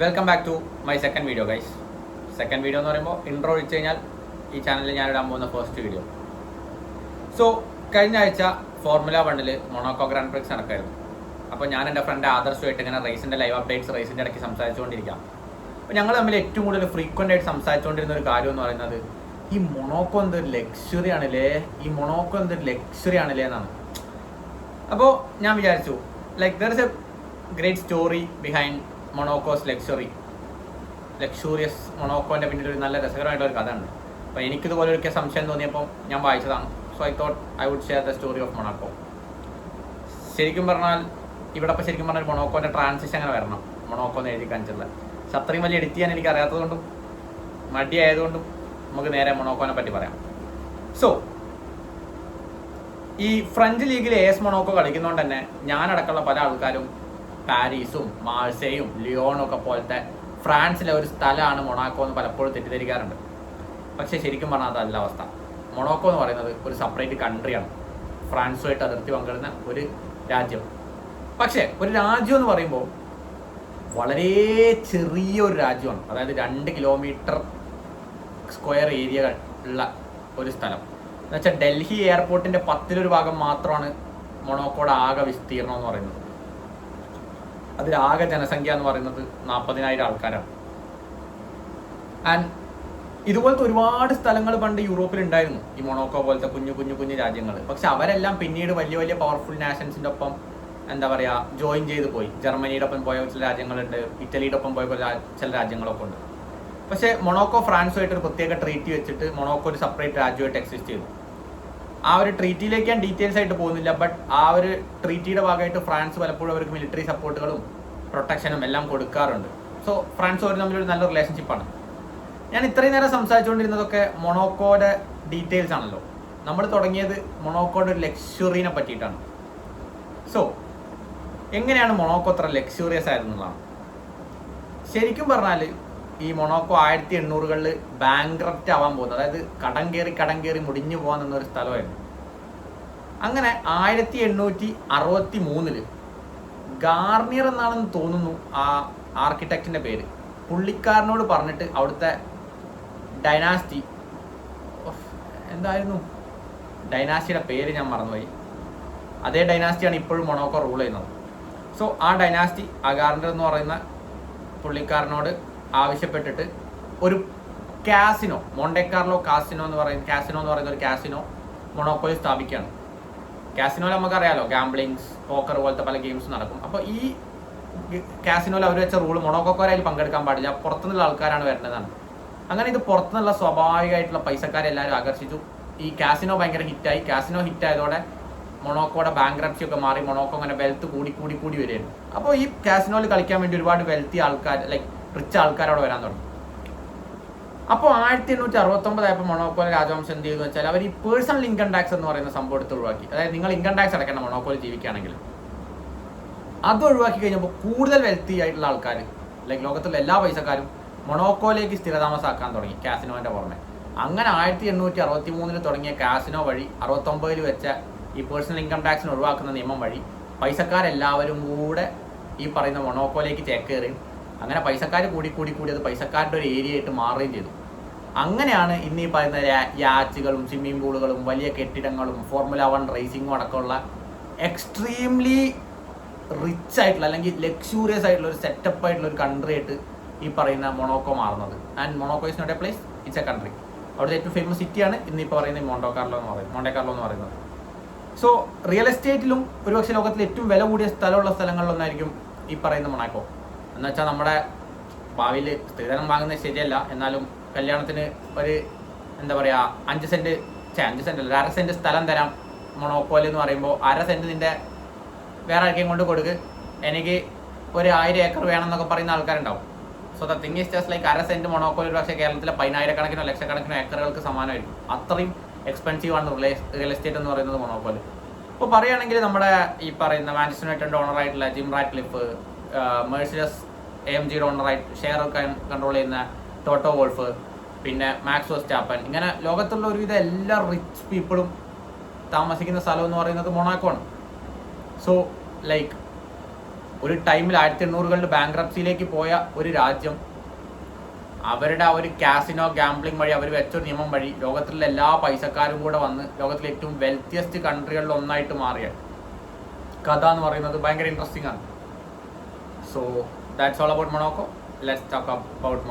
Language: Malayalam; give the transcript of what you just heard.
Welcome back to my second video guys. Second video എന്ന് പറയുമ്പോൾ ഇൻട്രോ വെച്ച് കഴിഞ്ഞാൽ ഈ ചാനലിൽ ഞാനിടാൻ പോകുന്ന ഫസ്റ്റ് വീഡിയോ. സോ കഴിഞ്ഞ ആഴ്ച ഫോർമുല 1 മൊണോക്കോ ഗ്രാൻഡ് പ്രിക്സ് നടക്കായിരുന്നു. അപ്പോൾ ഞാൻ എൻ്റെ ഫ്രണ്ട് ആദർശമായിട്ട് ഇങ്ങനെ റേസിൻ്റെ ലൈവ് അപ്ഡേറ്റ്സ് റേസിൻ്റെ ഇടയ്ക്ക് സംസാരിച്ചുകൊണ്ടിരിക്കാം. അപ്പോൾ ഞങ്ങൾ തമ്മിൽ ഏറ്റവും കൂടുതൽ ഫ്രീക്വൻ്റ് ആയിട്ട് സംസാരിച്ചുകൊണ്ടിരുന്ന ഒരു കാര്യം എന്ന് പറയുന്നത് ഈ മൊണോക്കോ എന്തൊരു ലക്ഷറി ആണല്ലേ എന്നാണ്. അപ്പോൾ ഞാൻ വിചാരിച്ചു like there is a great story behind Monaco's luxurious മൊണോക്കോൻ്റെ പിന്നിൽ ഒരു നല്ല രസകരമായിട്ടൊരു കഥ ഉണ്ട്. അപ്പോൾ എനിക്കിതുപോലെ ഒരിക്കൽ സംശയം തോന്നിയപ്പോൾ ഞാൻ വായിച്ചതാണ്. So I thought I would share the story of Monaco. ശരിക്കും പറഞ്ഞാൽ ഒരു മൊണോക്കോൻ്റെ ട്രാൻസിഷൻ അങ്ങനെ വരണം. മൊണോക്കോ എന്ന് എഴുതി കാണിച്ചിട്ടുള്ള അത്രയും വലിയ എഡിറ്റ് ചെയ്യാൻ എനിക്ക് അറിയാത്തതുകൊണ്ടും മടിയായതുകൊണ്ടും നമുക്ക് നേരെ മൊണോക്കോനെ പറ്റി പറയാം. സോ ഈ ഫ്രഞ്ച് ലീഗിൽ AS മൊണോക്കോ കളിക്കുന്നതുകൊണ്ട് തന്നെ ഞാനടക്കമുള്ള പല ആൾക്കാരും പാരീസും മാഴ്സേയും ലിയോണും ഒക്കെ പോലത്തെ ഫ്രാൻസിലെ ഒരു സ്ഥലമാണ് മൊണാക്കോ എന്ന് പലപ്പോഴും തെറ്റിദ്ധരിക്കാറുണ്ട്. പക്ഷേ ശരിക്കും പറഞ്ഞാൽ അതല്ല അവസ്ഥ. മൊണോക്കോ എന്ന് പറയുന്നത് ഒരു സെപ്പറേറ്റ് കൺട്രിയാണ്, ഫ്രാൻസുമായിട്ട് അതിർത്തി പങ്കിടുന്ന ഒരു രാജ്യം. പക്ഷേ ഒരു രാജ്യം എന്ന് പറയുമ്പോൾ വളരെ ചെറിയൊരു രാജ്യമാണ്. അതായത് 2 കിലോമീറ്റർ സ്ക്വയർ ഏരിയ ഉള്ള ഒരു സ്ഥലം. എന്നുവെച്ചാൽ ഡൽഹി എയർപോർട്ടിൻ്റെ 10 ഭാഗം മാത്രമാണ് മൊണോക്കോയുടെ ആകെ വിസ്തീർണം എന്ന് പറയുന്നത്. അതിലാകെ ജനസംഖ്യ എന്ന് പറയുന്നത് 40,000 ആൾക്കാരാണ്. ആൻഡ് ഇതുപോലത്തെ ഒരുപാട് സ്ഥലങ്ങൾ പണ്ട് യൂറോപ്പിൽ ഉണ്ടായിരുന്നു, ഈ മൊണോക്കോ പോലത്തെ കുഞ്ഞു രാജ്യങ്ങൾ. പക്ഷെ അവരെല്ലാം പിന്നീട് വലിയ പവർഫുൾ നാഷൻസിൻ്റെ ഒപ്പം ജോയിൻ ചെയ്ത് പോയി. ജർമ്മനിയുടെ ഒപ്പം പോയ ചില രാജ്യങ്ങളുണ്ട്, ഇറ്റലിയുടെ ഒപ്പം പോയ ചില രാജ്യങ്ങളൊക്കെ ഉണ്ട്. പക്ഷേ മൊണോക്കോ ഫ്രാൻസുമായിട്ട് ഒരു പ്രത്യേക ട്രീറ്റി വെച്ചിട്ട് മൊണോക്കോ ഒരു സെപ്പറേറ്റ് രാജ്യമായിട്ട് എക്സിസ്റ്റ് ചെയ്തു. ആ ഒരു ട്രീറ്റിയിലേക്ക് ഞാൻ ഡീറ്റെയിൽസ് ആയിട്ട് പോകുന്നില്ല. ബട്ട് ആ ഒരു ട്രീറ്റിയുടെ ഭാഗമായിട്ട് ഫ്രാൻസ് പലപ്പോഴും അവർക്ക് മിലിറ്ററി സപ്പോർട്ടുകളും പ്രൊട്ടക്ഷനും എല്ലാം കൊടുക്കാറുണ്ട്. സോ ഫ്രാൻസ് അവർ തമ്മിലൊരു നല്ല റിലേഷൻഷിപ്പാണ്. ഞാൻ ഇത്രയും നേരം സംസാരിച്ചുകൊണ്ടിരുന്നതൊക്കെ മൊണോക്കോയുടെ ഡീറ്റെയിൽസ് ആണല്ലോ. നമ്മൾ തുടങ്ങിയത് മൊണോക്കോയുടെ ഒരു ലക്ഷറീനെ പറ്റിയിട്ടാണ്. സോ എങ്ങനെയാണ് മൊണോക്കോ അത്ര ലക്ഷറിയസ് ആയിരുന്നുള്ളതാണ്. ശരിക്കും പറഞ്ഞാൽ ഈ മൊണോക്കോ 1800-കളിൽ ബാങ്ക്രപ്റ്റ് ആവാൻ പോകുന്നത്, അതായത് കടം കയറി മുടിഞ്ഞു പോകാൻ നിന്നൊരു സ്ഥലമായിരുന്നു. അങ്ങനെ 1863 ഗാർണിയർ എന്നാണെന്ന് തോന്നുന്നു ആ ആർക്കിടെക്റ്റിൻ്റെ പേര്, പുള്ളിക്കാരനോട് പറഞ്ഞിട്ട് അവിടുത്തെ ഡൈനാസ്റ്റി, എന്തായിരുന്നു ഡൈനാസ്റ്റിയുടെ പേര് ഞാൻ മറന്നുപോയി, അതേ ഡൈനാസ്റ്റിയാണ് ഇപ്പോഴും മൊണോക്കോ റൂൾ ചെയ്യുന്നത്. സോ ആ ഡൈനാസ്റ്റി ഗാർണിയർ എന്ന് പറയുന്ന പുള്ളിക്കാരനോട് ആവശ്യപ്പെട്ടിട്ട് ഒരു കാസിനോ, മോണ്ടെക്കാർലോ കാസിനോ എന്ന് പറയുന്ന ഒരു കാസിനോ മൊണോക്കോയിൽ സ്ഥാപിക്കുകയാണ്. കാസിനോയിൽ നമുക്കറിയാലോ ഗാംബ്ലിങ്സ്, പോക്കർ പോലത്തെ പല ഗെയിംസ് നടക്കും. അപ്പോൾ ഈ കാസിനോയിൽ അവർ വെച്ച റൂൾ മൊണോക്കോക്കാരായി പങ്കെടുക്കാൻ പാടില്ല, പുറത്തുനിന്നുള്ള ആൾക്കാരാണ് വരുന്നതാണ്. അങ്ങനെ ഇത് പുറത്തുനിന്നുള്ള സ്വാഭാവികമായിട്ടുള്ള പൈസക്കാരെ എല്ലാവരും ആകർഷിച്ചു. ഈ കാസിനോ ഭയങ്കര ഹിറ്റായി. കാസിനോ ഹിറ്റായതോടെ മൊണോക്കോയുടെ ബാങ്ക്രപ്സി ഒക്കെ മാറി മൊണോക്കോ അങ്ങനെ വെൽത്ത് കൂടി വരികയാണ്. അപ്പോൾ ഈ കാസിനോയിൽ കളിക്കാൻ വേണ്ടി ഒരുപാട് വെൽത്തി ആൾക്കാർ, ലൈക്ക് റിച്ച് ആൾക്കാരോട് വരാൻ തുടങ്ങി. അപ്പോൾ 1869 ആയപ്പോൾ മൊണോക്കോയിലെ രാജവംശം എന്ത് ചെയ്തു വെച്ചാൽ അവർ ഈ പേഴ്സണൽ ഇൻകം ടാക്സ് എന്ന് പറയുന്ന സംഭവം എടുത്ത് ഒഴിവാക്കി. അതായത് നിങ്ങൾ ഇൻകം ടാക്സ് അടയ്ക്കണം മൊണോക്കോയിൽ ജീവിക്കുകയാണെങ്കിൽ. അത് ഒഴിവാക്കി കഴിഞ്ഞപ്പോൾ കൂടുതൽ വെൽത്തി ആയിട്ടുള്ള ആൾക്കാർ, ലൈക്ക് ലോകത്തുള്ള എല്ലാ പൈസക്കാരും മൊണോക്കോയിലേക്ക് സ്ഥിരതാമസമാക്കാൻ തുടങ്ങി കാസിനോൻ്റെ പുറമെ. അങ്ങനെ 1863 തുടങ്ങിയ കാസിനോ വഴി 69 വെച്ച ഈ പേഴ്സണൽ ഇൻകം ടാക്സിന് ഒഴിവാക്കുന്ന നിയമം വഴി പൈസക്കാരെല്ലാവരും കൂടെ ഈ പറയുന്ന മൊണോക്കോയിലേക്ക് ചേക്കേറുകയും അങ്ങനെ പൈസക്കാർ കൂടി അത് പൈസക്കാരുടെ ഒരു ഏരിയ ആയിട്ട് മാറുകയും ചെയ്തു. അങ്ങനെയാണ് ഇന്ന് ഈ പറയുന്ന യാച്ചുകളും സ്വിമ്മിംഗ് പൂളുകളും വലിയ കെട്ടിടങ്ങളും ഫോർമുല 1 റേസിങ്ങും അടക്കമുള്ള എക്സ്ട്രീംലി റിച്ച് ആയിട്ടുള്ള അല്ലെങ്കിൽ ലക്ഷൂറിയസ് ആയിട്ടുള്ള ഒരു സെറ്റപ്പ് ആയിട്ടുള്ള ഒരു കൺട്രി ആയിട്ട് ഈ പറയുന്ന മൊണോക്കോ മാറുന്നത്. And Monaco is not a place, it's a country. അവിടുത്തെ ഏറ്റവും ഫേമസ് സിറ്റിയാണ് ഇന്നിപ്പോൾ പറയുന്നത് മോണ്ടെ കാർലോ എന്ന് പറയുന്നത്. സോ റിയൽ എസ്റ്റേറ്റിലും ഒരുപക്ഷെ ലോകത്തിലെ ഏറ്റവും വില കൂടിയ സ്ഥലമുള്ള സ്ഥലങ്ങളിലൊന്നായിരിക്കും ഈ പറയുന്ന മൊണാക്കോ. എന്നുവെച്ചാൽ നമ്മുടെ ഭാവിയിൽ സ്ത്രീധനം വാങ്ങുന്നത് ശരിയല്ല, എന്നാലും കല്യാണത്തിന് ഒരു 5 സെൻറ്റ് അല്ല 1/2 സെൻറ്റ് സ്ഥലം തരാം മൊണോക്കോയിൽ എന്ന് പറയുമ്പോൾ 1/2 സെൻറ്റ് നിൻ്റെ വേറെ ആർക്കെയും കൊണ്ട് കൊടുക്ക്, എനിക്ക് ഒരു 1000 ഏക്കർ വേണമെന്നൊക്കെ പറയുന്ന ആൾക്കാരുണ്ടാവും. So the thing is just like 1/2 cent മൊണോക്കോയിൽ പക്ഷേ കേരളത്തിലെ 10,000-കണക്കിനോ ലക്ഷക്കണക്കിനോ ഏക്കറുകൾക്ക് സമാനമായിരിക്കും. അത്രയും എക്സ്പെൻസീവ് ആണ് റിയൽ എസ്റ്റേറ്റ് എന്ന് പറയുന്നത് മൊണോക്കോയിൽ. ഇപ്പോൾ പറയുകയാണെങ്കിൽ നമ്മുടെ ഈ പറയുന്ന മാഞ്ചസ്റ്റർ യുണൈറ്റഡിൻ്റെ ഓണറായിട്ടുള്ള ജിം റാറ്റ്ക്ലിഫ്, മെഴ്സിഡസ് AMGയുടെ ഓണറായിട്ട് ഷെയർ കൺട്രോൾ ചെയ്യുന്ന ടോട്ടോ വോൾഫ്, പിന്നെ മാക്സ് വെർസ്റ്റാപ്പൻ, ഇങ്ങനെ ലോകത്തുള്ള ഒരുവിധ എല്ലാ റിച്ച് പീപ്പിളും താമസിക്കുന്ന സ്ഥലം എന്ന് പറയുന്നത് മൊണാക്കോ ആണ്. സോ ലൈക്ക് ഒരു ടൈമിൽ 1800-കളിൽ ബാങ്ക്രപ്സിയിലേക്ക് പോയ ഒരു രാജ്യം അവരുടെ ആ ഒരു കാസിനോ ഗാംബ്ലിംഗ് വഴി അവർ വെച്ചൊരു നിയമം വഴി ലോകത്തിലെ എല്ലാ പൈസക്കാരും കൂടെ വന്ന് ലോകത്തിലെ ഏറ്റവും വെൽത്തിയസ്റ്റ് കൺട്രികളിൽ ഒന്നായിട്ട് മാറിയ കഥ എന്ന് പറയുന്നത് ഭയങ്കര ഇൻട്രസ്റ്റിംഗ് ആണ്. So that's all about Monaco. Let's talk about